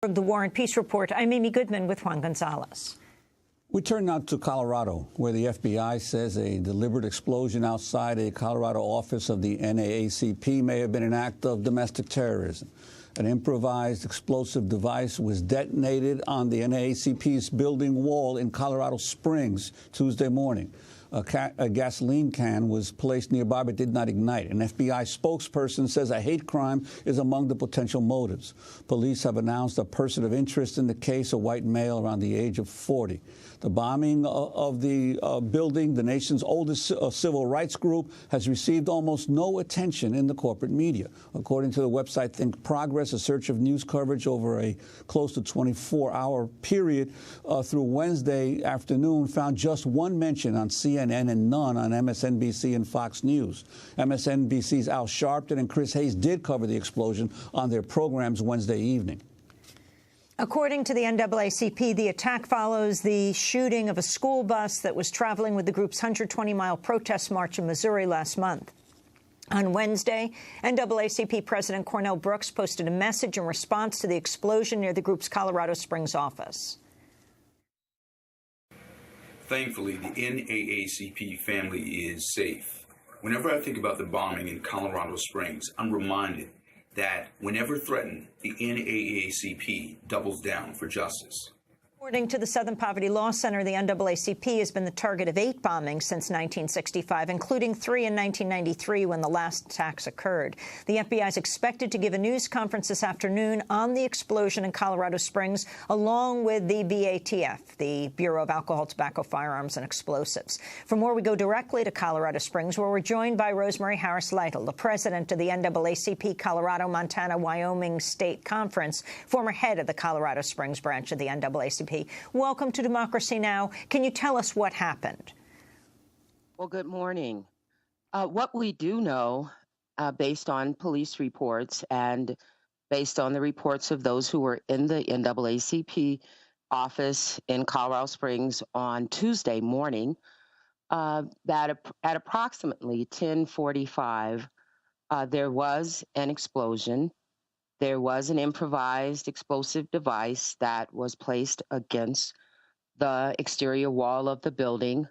The War and Peace Report. I'm Amy Goodman with Juan Gonzalez. We turn now to Colorado, where the FBI says a deliberate explosion outside a Colorado office of the NAACP may have been an act of domestic terrorism. An improvised explosive device was detonated on the NAACP's building wall in Colorado Springs Tuesday morning. A gasoline can was placed nearby but did not ignite. An FBI spokesperson says a hate crime is among the potential motives. Police have announced a person of interest in the case, a white male around the age of 40. The bombing of the building, the nation's oldest civil rights group, has received almost no attention in the corporate media. According to the website Think Progress, a search of news coverage over a close to 24-hour period through Wednesday afternoon found just one mention on CNN and none on MSNBC and Fox News. MSNBC's Al Sharpton and Chris Hayes did cover the explosion on their programs Wednesday evening. According to the NAACP, the attack follows the shooting of a school bus that was traveling with the group's 120-mile protest march in Missouri last month. On Wednesday, NAACP President Cornell Brooks posted a message in response to the explosion near the group's Colorado Springs office. Thankfully, the NAACP family is safe. Whenever I think about the bombing in Colorado Springs, I'm reminded that whenever threatened, the NAACP doubles down for justice. According to the Southern Poverty Law Center, the NAACP has been the target of 8 bombings since 1965, including 3 in 1993 when the last attacks occurred. The FBI is expected to give a news conference this afternoon on the explosion in Colorado Springs, along with the BATF, the Bureau of Alcohol, Tobacco, Firearms, and Explosives. For more, we go directly to Colorado Springs, where we're joined by Rosemary Harris Lytle, the president of the NAACP Colorado, Montana, Wyoming State Conference, former head of the Colorado Springs branch of the NAACP. Welcome to Democracy Now! Can you tell us what happened? Well, good morning. What we do know, based on police reports and based on the reports of those who were in the NAACP office in Colorado Springs on Tuesday morning, that at approximately 10:45, there was an explosion. There was an improvised explosive device that was placed against the exterior wall of the building,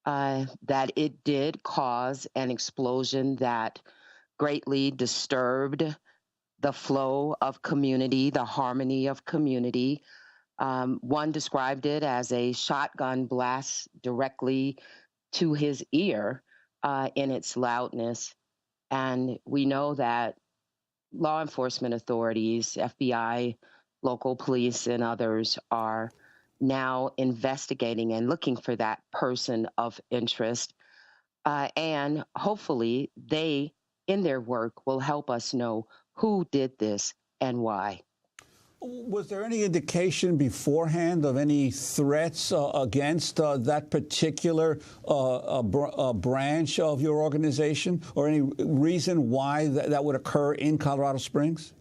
that it did cause an explosion that greatly disturbed the flow of community, the harmony of community. One described it as a shotgun blast directly to his ear in its loudness. And we know that law enforcement authorities, FBI, local police, and others are now investigating and looking for that person of interest. And hopefully they, in their work, will help us know who did this and why. Was there any indication beforehand of any threats against that particular branch of your organization, or any reason why that would occur in Colorado Springs?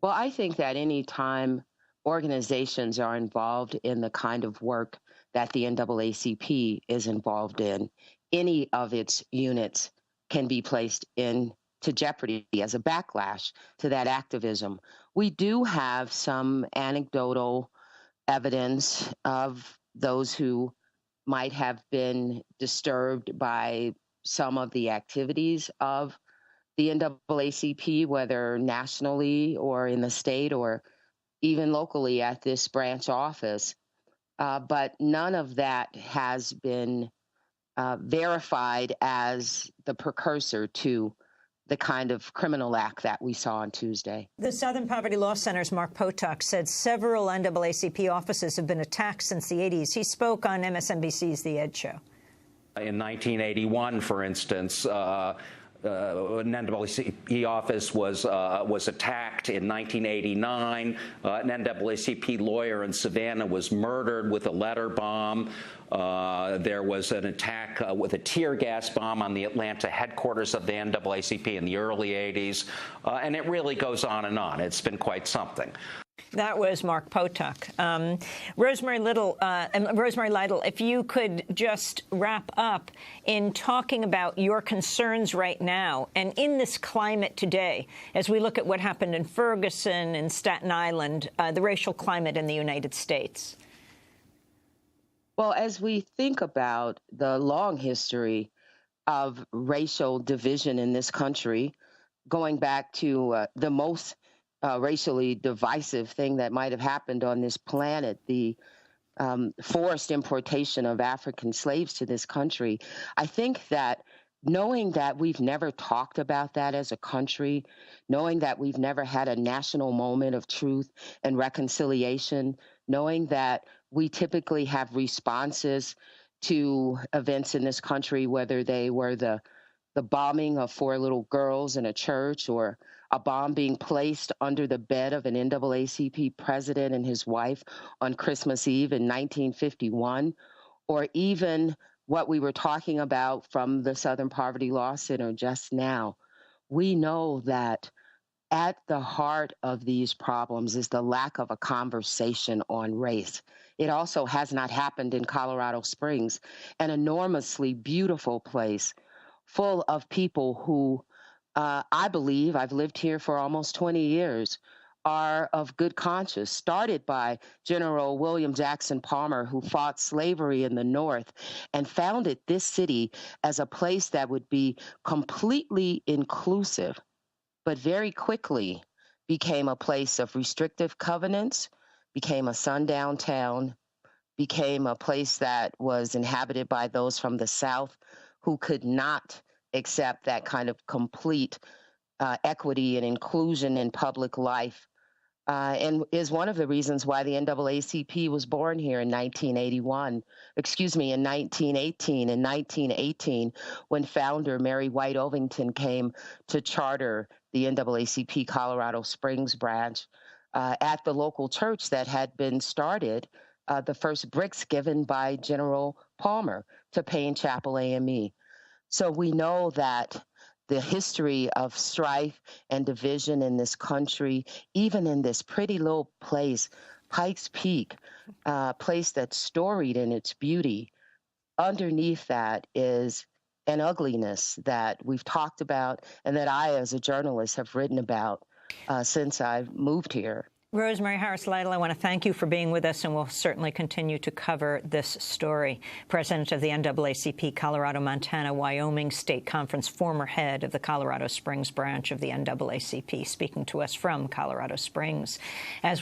Well, I think that any time organizations are involved in the kind of work that the NAACP is involved in, any of its units can be placed into jeopardy as a backlash to that activism. We do have some anecdotal evidence of those who might have been disturbed by some of the activities of the NAACP, whether nationally or in the state or even locally at this branch office. But none of that has been verified as the precursor to the kind of criminal act that we saw on Tuesday. The Southern Poverty Law Center's Mark Potok said several NAACP offices have been attacked since the 80s. He spoke on MSNBC's The Ed Show. In 1981, for instance, an NAACP office was attacked. In 1989, an NAACP lawyer in Savannah was murdered with a letter bomb. There was an attack with a tear gas bomb on the Atlanta headquarters of the NAACP in the early 80s. And it really goes on and on. It's been quite something. That was Mark Potok. Rosemary Lytle, if you could just wrap up in talking about your concerns right now and in this climate today, as we look at what happened in Ferguson and Staten Island, the racial climate in the United States. Well, as we think about the long history of racial division in this country, going back to the most racially divisive thing that might have happened on this planet, the forced importation of African slaves to this country, I think that knowing that we've never talked about that as a country, knowing that we've never had a national moment of truth and reconciliation, knowing that we typically have responses to events in this country, whether they were the bombing of 4 little girls in a church or a bomb being placed under the bed of an NAACP president and his wife on Christmas Eve in 1951, or even what we were talking about from the Southern Poverty Law Center just now. We know that at the heart of these problems is the lack of a conversation on race. It also has not happened in Colorado Springs, an enormously beautiful place full of people who I believe, I've lived here for almost 20 years, are of good conscience, started by General William Jackson Palmer, who fought slavery in the North and founded this city as a place that would be completely inclusive, but very quickly became a place of restrictive covenants, became a sundown town, became a place that was inhabited by those from the South who could not accept that kind of complete equity and inclusion in public life, and is one of the reasons why the NAACP was born here in 1918, in 1918, when founder Mary White Ovington came to charter the NAACP Colorado Springs branch at the local church that had been started, the first bricks given by General Palmer to Payne Chapel AME. So we know that the history of strife and division in this country, even in this pretty little place, Pikes Peak, a place that's storied in its beauty, underneath that is an ugliness that we've talked about and that I, as a journalist, have written about since I've moved here. Rosemary Harris Lytle, I want to thank you for being with us, and we'll certainly continue to cover this story. President of the NAACP Colorado, Montana, Wyoming State Conference, former head of the Colorado Springs branch of the NAACP, speaking to us from Colorado Springs. As